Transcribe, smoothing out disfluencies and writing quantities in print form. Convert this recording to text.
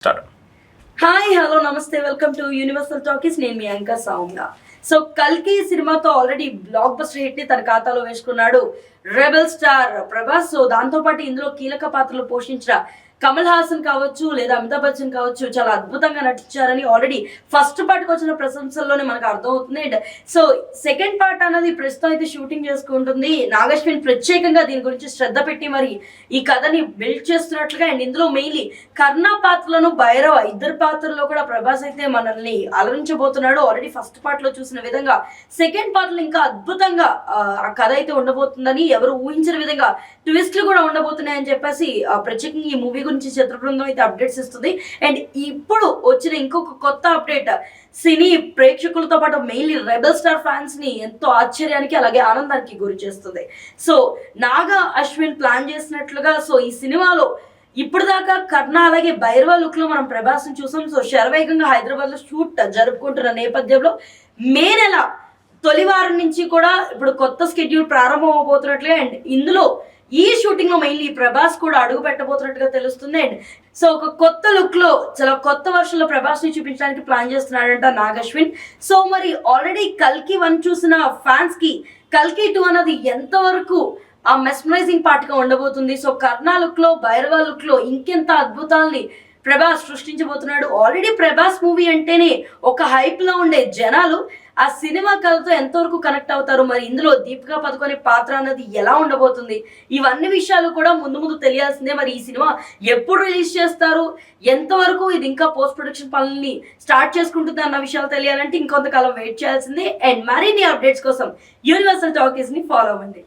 Start. Hi hello నమస్తే welcome to universal talkies. నేను మీ anchor Soumya. So కల్కి సినిమాతో ఆల్రెడీ బ్లాక్ బస్టర్ హిట్ ని తన ఖాతాలో వేసుకున్నాడు రెబల్ స్టార్ ప్రభాస్. సో దాంతో పాటు ఇందులో కీలక పాత్రలు పోషించిన కమల్ హాసన్ కావచ్చు లేదా అమితాబ్ బచ్చన్ కావచ్చు చాలా అద్భుతంగా నటించారని ఆల్రెడీ ఫస్ట్ పార్ట్కి వచ్చిన ప్రశంసల్లోనే మనకు అర్థమవుతుంది. అండ్ సో సెకండ్ పార్ట్ అనేది ప్రస్తుతం అయితే షూటింగ్ చేసుకుంటుంది. నాగశ్విన్ ప్రత్యేకంగా దీని గురించి శ్రద్ధ పెట్టి మరి ఈ కథని బిల్డ్ చేస్తున్నట్లుగా, అండ్ ఇందులో మెయిన్లీ కర్ణ పాత్రలను భైరవ ఇద్దరు పాత్రల్లో కూడా ప్రభాస్ అయితే మనల్ని అలరించబోతున్నాడు. ఆల్రెడీ ఫస్ట్ పార్ట్ లో చూసిన విధంగా సెకండ్ పార్ట్ లో ఇంకా అద్భుతంగా ఆ కథ అయితే ఉండబోతుందని, ఎవరు ఊహించిన విధంగా ట్విస్ట్లు కూడా ఉండబోతున్నాయని చెప్పేసి ప్రత్యేకంగా ఈ మూవీ గురించి చిత్ర బృందం అయితే అప్డేట్స్ ఇస్తుంది. అండ్ ఇప్పుడు వచ్చిన ఇంకొక కొత్త అప్డేట్ సినీ ప్రేక్షకులతో పాటు మెయిన్లీ రెబల్ స్టార్ ఫ్యాన్స్ ని ఎంతో ఆశ్చర్యానికి అలాగే ఆనందానికి గురి చేస్తుంది. సో నాగా అశ్విన్ ప్లాన్ చేసినట్లుగా సో ఈ సినిమాలో ఇప్పుడు దాకా కర్ణ అలాగే భైరవ లుక్ లో మనం ప్రభాస్ ని చూసాం. సో శరవేగంగా హైదరాబాద్ లో షూట్ జరుపుకుంటున్న నేపథ్యంలో మే నెల తొలి వారం నుంచి కూడా ఇప్పుడు కొత్త స్కెడ్యూల్ ప్రారంభం అవబోతున్నట్లుగా, అండ్ ఇందులో ఈ షూటింగ్ లో మెయిన్లీ ప్రభాస్ కూడా అడుగు పెట్టబోతున్నట్టుగా తెలుస్తుంది. అండ్ సో ఒక కొత్త లుక్ లో చాలా కొత్త వర్షన్లో ప్రభాస్ ని చూపించడానికి ప్లాన్ చేస్తున్నాడంట నాగశ్విన్. సో మరి ఆల్రెడీ కల్కి 1 చూసిన ఫ్యాన్స్ కి కల్కి 2 అన్నది ఎంతవరకు ఆ మెస్మరైజింగ్ పార్ట్ గా ఉండబోతుంది. సో కర్ణ లుక్ లో భైరవ లుక్ లో ఇంకెంత అద్భుతాల్ని ప్రభాస్ సృష్టించబోతున్నాడు. ఆల్రెడీ ప్రభాస్ మూవీ అంటేనే ఒక హైప్ లో ఉండే జనాలు ఆ సినిమా కథతో ఎంతవరకు కనెక్ట్ అవుతారు, మరి ఇందులో దీపికా పదుకొనే పాత్ర అన్నది ఎలా ఉండబోతుంది, ఇవన్నీ విషయాలు కూడా ముందు ముందు తెలియాల్సిందే. మరి ఈ సినిమా ఎప్పుడు రిలీజ్ చేస్తారు, ఎంతవరకు ఇది ఇంకా పోస్ట్ ప్రొడక్షన్ పనుల్ని స్టార్ట్ చేసుకుంటుంది అన్న విషయాలు తెలియాలంటే ఇంకొంతకాలం వెయిట్ చేయాల్సిందే. అండ్ మరిన్ని అప్డేట్స్ కోసం యూనివర్సల్ టాకీస్ ని ఫాలో అవ్వండి.